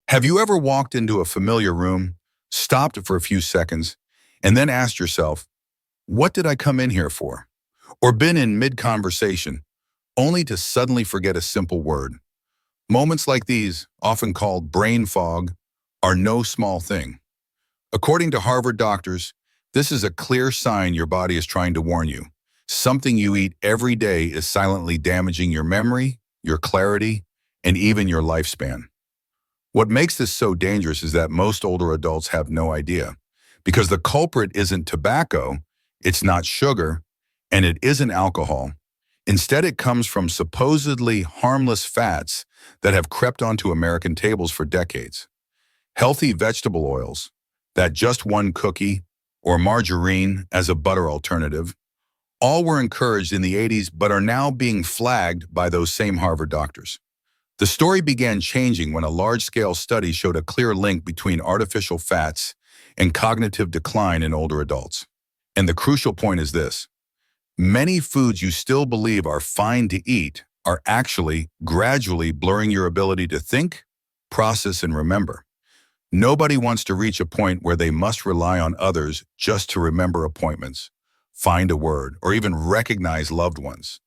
Have you ever walked into a familiar room, stopped for a few seconds, and then asked yourself, what did I come in here for? Or been in mid-conversation, only to suddenly forget a simple word? Moments like these, often called brain fog, are no small thing. According to Harvard doctors, this is a clear sign your body is trying to warn you. Something you eat every day is silently damaging your memory, your clarity, and even your lifespan. What makes this so dangerous is that most older adults have no idea, because the culprit isn't tobacco, it's not sugar, and it isn't alcohol. Instead, it comes from supposedly harmless fats that have crept onto American tables for decades. Healthy vegetable oils, that just one cookie, or margarine as a butter alternative, all were encouraged in the 80s but are now being flagged by those same Harvard doctors. The story began changing when a large-scale study showed a clear link between artificial fats and cognitive decline in older adults. And the crucial point is this: many foods you still believe are fine to eat are actually gradually blurring your ability to think, process, and remember. Nobody wants to reach a point where they must rely on others just to remember appointments, find a word, or even recognize loved ones.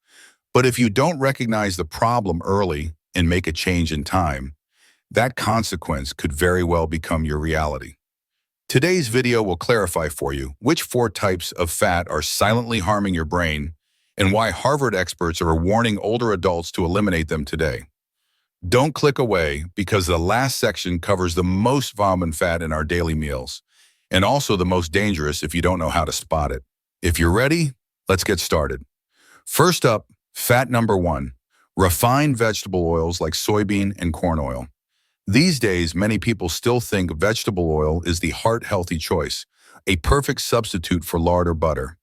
But if you don't recognize the problem early and make a change in time, that consequence could very well become your reality. Today's video will clarify for you which 4 types of fat are silently harming your brain and why Harvard experts are warning older adults to eliminate them today. Don't click away, because the last section covers the most common fat in our daily meals, and also the most dangerous if you don't know how to spot it. If you're ready, let's get started. First up, fat number 1, refined vegetable oils like soybean and corn oil. These days, many people still think vegetable oil is the heart-healthy choice, a perfect substitute for lard or butter.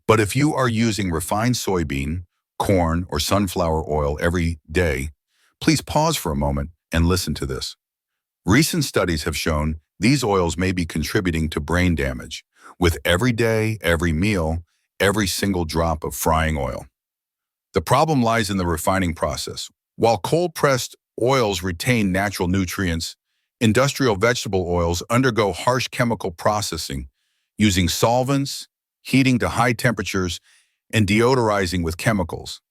But if you are using refined soybean, corn, or sunflower oil every day, please pause for a moment and listen to this. Recent studies have shown these oils may be contributing to brain damage with every day, every meal, every single drop of frying oil. The problem lies in the refining process. While cold-pressed oils retain natural nutrients, industrial vegetable oils undergo harsh chemical processing using solvents, heating to high temperatures, and deodorizing with chemicals.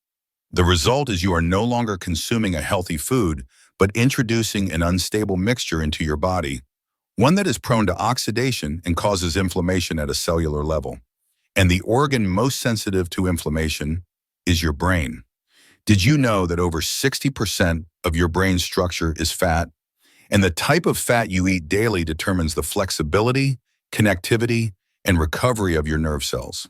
The result is you are no longer consuming a healthy food, but introducing an unstable mixture into your body, one that is prone to oxidation and causes inflammation at a cellular level. And the organ most sensitive to inflammation is your brain. Did you know that over 60% of your brain structure is fat? And the type of fat you eat daily determines the flexibility, connectivity, and recovery of your nerve cells.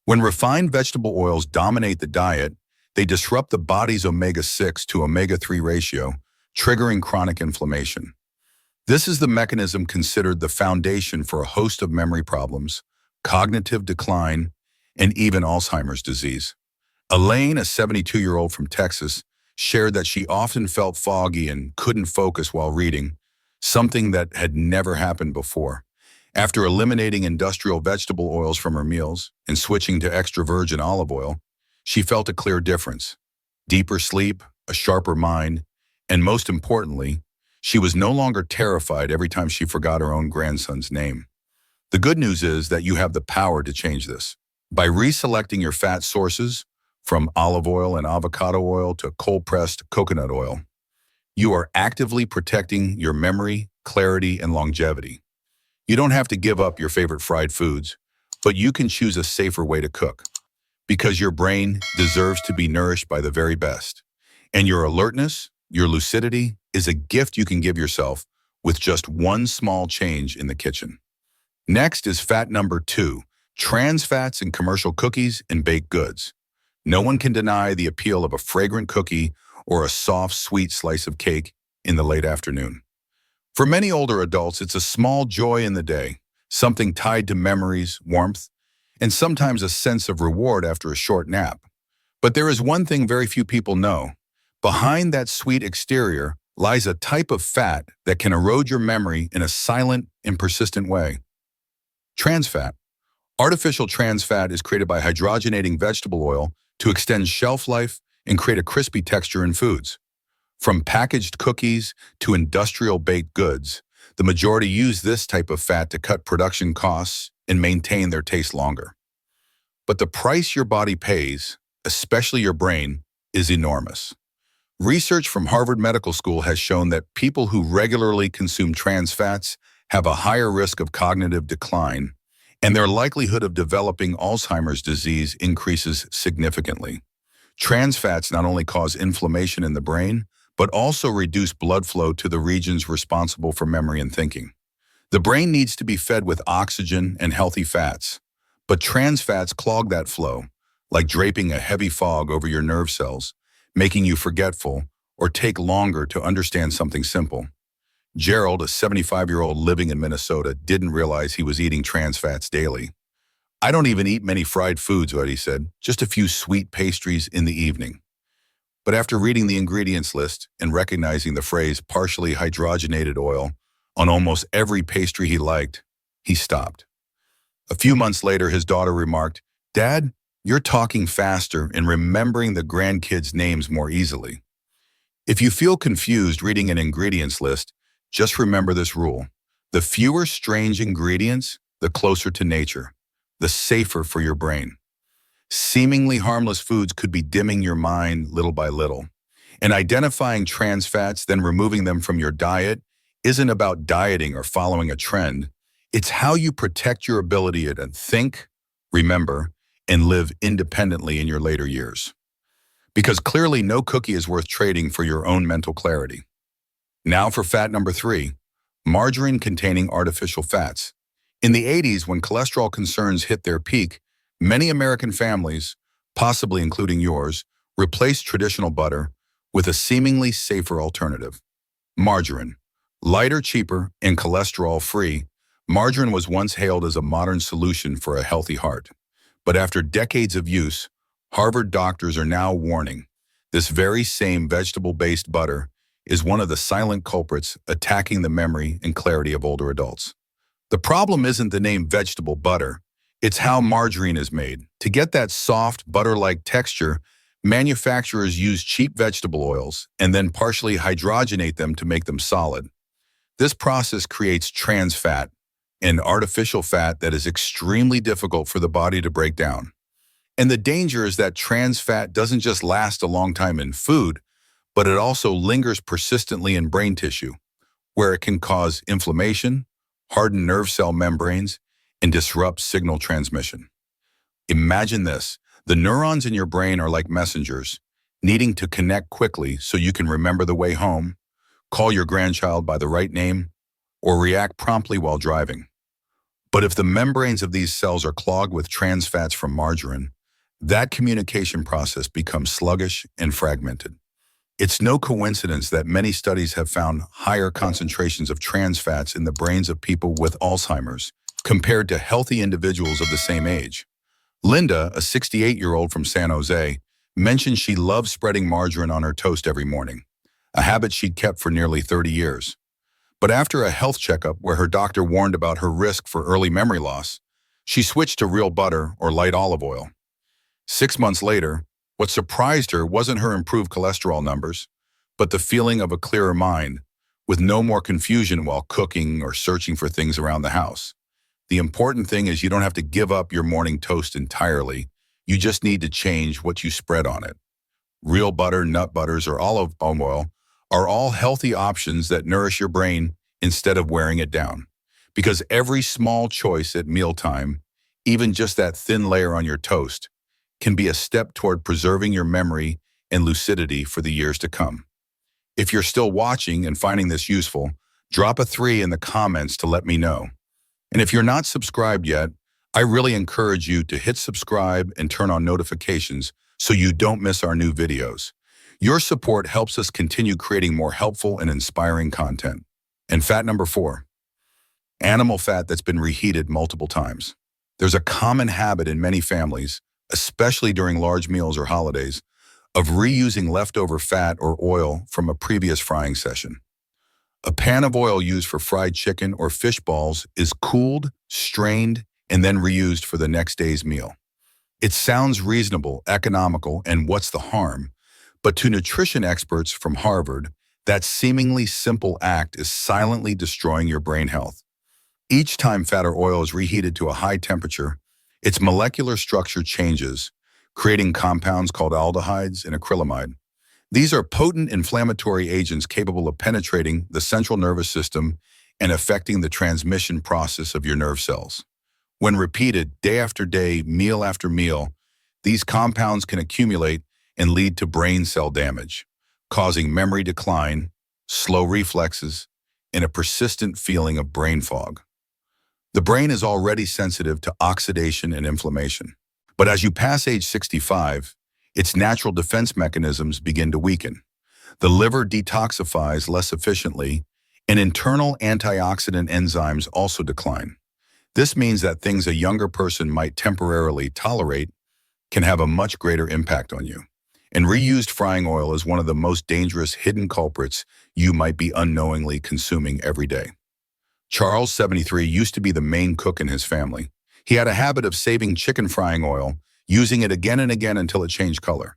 When refined vegetable oils dominate the diet, they disrupt the body's omega-6 to omega-3 ratio, triggering chronic inflammation. This is the mechanism considered the foundation for a host of memory problems, cognitive decline, and even Alzheimer's disease. Elaine, a 72-year-old from Texas, shared that she often felt foggy and couldn't focus while reading, something that had never happened before. After eliminating industrial vegetable oils from her meals and switching to extra virgin olive oil, she felt a clear difference: deeper sleep, a sharper mind, and most importantly, she was no longer terrified every time she forgot her own grandson's name. The good news is that you have the power to change this. By reselecting your fat sources, from olive oil and avocado oil to cold-pressed coconut oil, you are actively protecting your memory, clarity, and longevity. You don't have to give up your favorite fried foods, but you can choose a safer way to cook, because your brain deserves to be nourished by the very best. And your alertness, your lucidity, is a gift you can give yourself with just one small change in the kitchen. Next is fat number 2, trans fats in commercial cookies and baked goods. No one can deny the appeal of a fragrant cookie or a soft, sweet slice of cake in the late afternoon. For many older adults, it's a small joy in the day, something tied to memories, warmth, and sometimes a sense of reward after a short nap. But there is one thing very few people know. Behind that sweet exterior lies a type of fat that can erode your memory in a silent and persistent way. Trans fat. Artificial trans fat is created by hydrogenating vegetable oil to extend shelf life and create a crispy texture in foods. From packaged cookies to industrial baked goods, the majority use this type of fat to cut production costs and maintain their taste longer. But the price your body pays, especially your brain, is enormous. Research from Harvard Medical School has shown that people who regularly consume trans fats have a higher risk of cognitive decline, and their likelihood of developing Alzheimer's disease increases significantly. Trans fats not only cause inflammation in the brain, but also reduce blood flow to the regions responsible for memory and thinking. The brain needs to be fed with oxygen and healthy fats, but trans fats clog that flow, like draping a heavy fog over your nerve cells, making you forgetful or take longer to understand something simple. Gerald, a 75-year-old living in Minnesota, didn't realize he was eating trans fats daily. "I don't even eat many fried foods," he said, "just a few sweet pastries in the evening." But after reading the ingredients list and recognizing the phrase partially hydrogenated oil on almost every pastry he liked, he stopped. A few months later, his daughter remarked, "Dad, you're talking faster and remembering the grandkids' names more easily." If you feel confused reading an ingredients list, just remember this rule. The fewer strange ingredients, the closer to nature, the safer for your brain. Seemingly harmless foods could be dimming your mind little by little. And identifying trans fats, then removing them from your diet, isn't about dieting or following a trend. It's how you protect your ability to think, remember, and live independently in your later years. Because clearly no cookie is worth trading for your own mental clarity. Now for fat number 3, margarine containing artificial fats. In the 80s, when cholesterol concerns hit their peak, many American families, possibly including yours, replaced traditional butter with a seemingly safer alternative: margarine. Lighter, cheaper, and cholesterol-free, margarine was once hailed as a modern solution for a healthy heart. But after decades of use, Harvard doctors are now warning this very same vegetable-based butter is one of the silent culprits attacking the memory and clarity of older adults. The problem isn't the name vegetable butter, it's how margarine is made. To get that soft, butter-like texture, manufacturers use cheap vegetable oils and then partially hydrogenate them to make them solid. This process creates trans fat, an artificial fat that is extremely difficult for the body to break down. And the danger is that trans fat doesn't just last a long time in food, but it also lingers persistently in brain tissue, where it can cause inflammation, harden nerve cell membranes, and disrupt signal transmission. Imagine this: the neurons in your brain are like messengers, needing to connect quickly so you can remember the way home, call your grandchild by the right name, or react promptly while driving. But if the membranes of these cells are clogged with trans fats from margarine, that communication process becomes sluggish and fragmented. It's no coincidence that many studies have found higher concentrations of trans fats in the brains of people with Alzheimer's compared to healthy individuals of the same age. Linda, a 68-year-old from San Jose, mentioned she loves spreading margarine on her toast every morning, a habit she'd kept for nearly 30 years. But after a health checkup where her doctor warned about her risk for early memory loss, she switched to real butter or light olive oil. 6 months later, what surprised her wasn't her improved cholesterol numbers, but the feeling of a clearer mind, with no more confusion while cooking or searching for things around the house. The important thing is you don't have to give up your morning toast entirely. You just need to change what you spread on it. Real butter, nut butters, or olive palm oil are all healthy options that nourish your brain instead of wearing it down. Because every small choice at mealtime, even just that thin layer on your toast, can be a step toward preserving your memory and lucidity for the years to come. If you're still watching and finding this useful, drop a 3 in the comments to let me know. And if you're not subscribed yet, I really encourage you to hit subscribe and turn on notifications so you don't miss our new videos. Your support helps us continue creating more helpful and inspiring content. And fat number 4, animal fat that's been reheated multiple times. There's a common habit in many families, especially during large meals or holidays, of reusing leftover fat or oil from a previous frying session. A pan of oil used for fried chicken or fish balls is cooled, strained, and then reused for the next day's meal. It sounds reasonable, economical, and what's the harm? But to nutrition experts from Harvard, that seemingly simple act is silently destroying your brain health. Each time fat or oil is reheated to a high temperature, its molecular structure changes, creating compounds called aldehydes and acrylamide. These are potent inflammatory agents capable of penetrating the central nervous system and affecting the transmission process of your nerve cells. When repeated day after day, meal after meal, these compounds can accumulate and lead to brain cell damage, causing memory decline, slow reflexes, and a persistent feeling of brain fog. The brain is already sensitive to oxidation and inflammation. But as you pass age 65, its natural defense mechanisms begin to weaken. The liver detoxifies less efficiently, and internal antioxidant enzymes also decline. This means that things a younger person might temporarily tolerate can have a much greater impact on you. And reused frying oil is one of the most dangerous hidden culprits you might be unknowingly consuming every day. Charles, 73, used to be the main cook in his family. He had a habit of saving chicken frying oil, using it again and again until it changed color.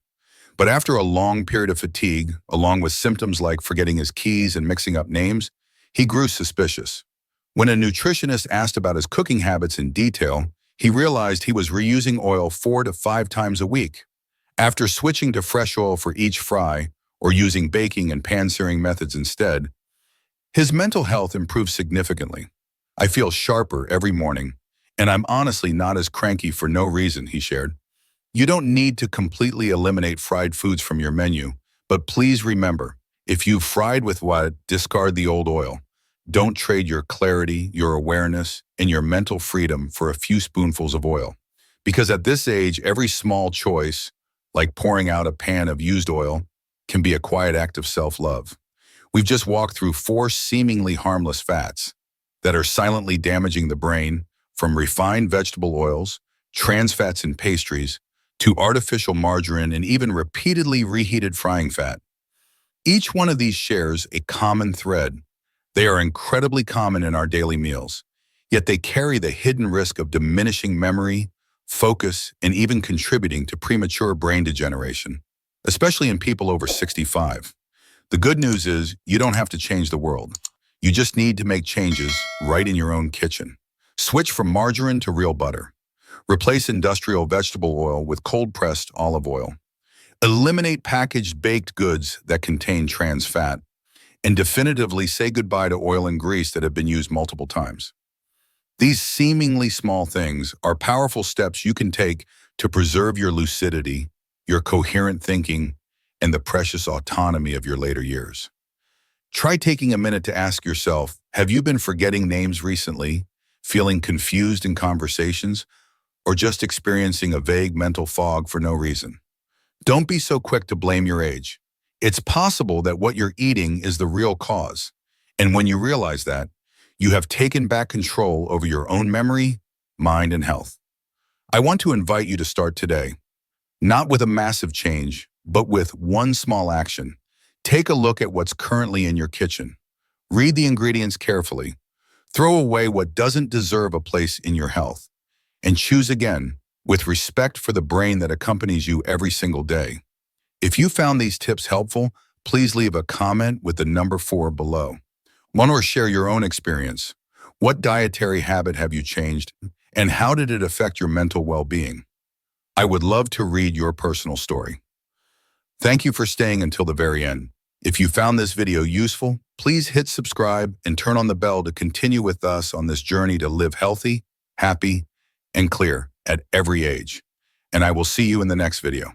But after a long period of fatigue, along with symptoms like forgetting his keys and mixing up names, he grew suspicious. When a nutritionist asked about his cooking habits in detail, he realized he was reusing oil 4 to 5 times a week. After switching to fresh oil for each fry, or using baking and pan-searing methods instead, his mental health improved significantly. "I feel sharper every morning, and I'm honestly not as cranky for no reason," he shared. You don't need to completely eliminate fried foods from your menu, but please remember, if you've fried with what, discard the old oil. Don't trade your clarity, your awareness, and your mental freedom for a few spoonfuls of oil. Because at this age, every small choice, like pouring out a pan of used oil, can be a quiet act of self-love. We've just walked through 4 seemingly harmless fats that are silently damaging the brain, from refined vegetable oils, trans fats in pastries, to artificial margarine and even repeatedly reheated frying fat. Each one of these shares a common thread. They are incredibly common in our daily meals, yet they carry the hidden risk of diminishing memory, focus, and even contributing to premature brain degeneration, especially in people over 65. The good news is you don't have to change the world. You just need to make changes right in your own kitchen. Switch from margarine to real butter. Replace industrial vegetable oil with cold-pressed olive oil. Eliminate packaged baked goods that contain trans fat. And definitively say goodbye to oil and grease that have been used multiple times. These seemingly small things are powerful steps you can take to preserve your lucidity, your coherent thinking, and the precious autonomy of your later years. Try taking a minute to ask yourself, have you been forgetting names recently, feeling confused in conversations, or just experiencing a vague mental fog for no reason? Don't be so quick to blame your age. It's possible that what you're eating is the real cause. And when you realize that, you have taken back control over your own memory, mind, and health. I want to invite you to start today, not with a massive change, but with one small action. Take a look at what's currently in your kitchen. Read the ingredients carefully. Throw away what doesn't deserve a place in your health. And choose again, with respect for the brain that accompanies you every single day. If you found these tips helpful, please leave a comment with the number 4 below. Want to share your own experience? What dietary habit have you changed, and how did it affect your mental well-being? I would love to read your personal story. Thank you for staying until the very end. If you found this video useful, please hit subscribe and turn on the bell to continue with us on this journey to live healthy, happy, and clear at every age. And I will see you in the next video.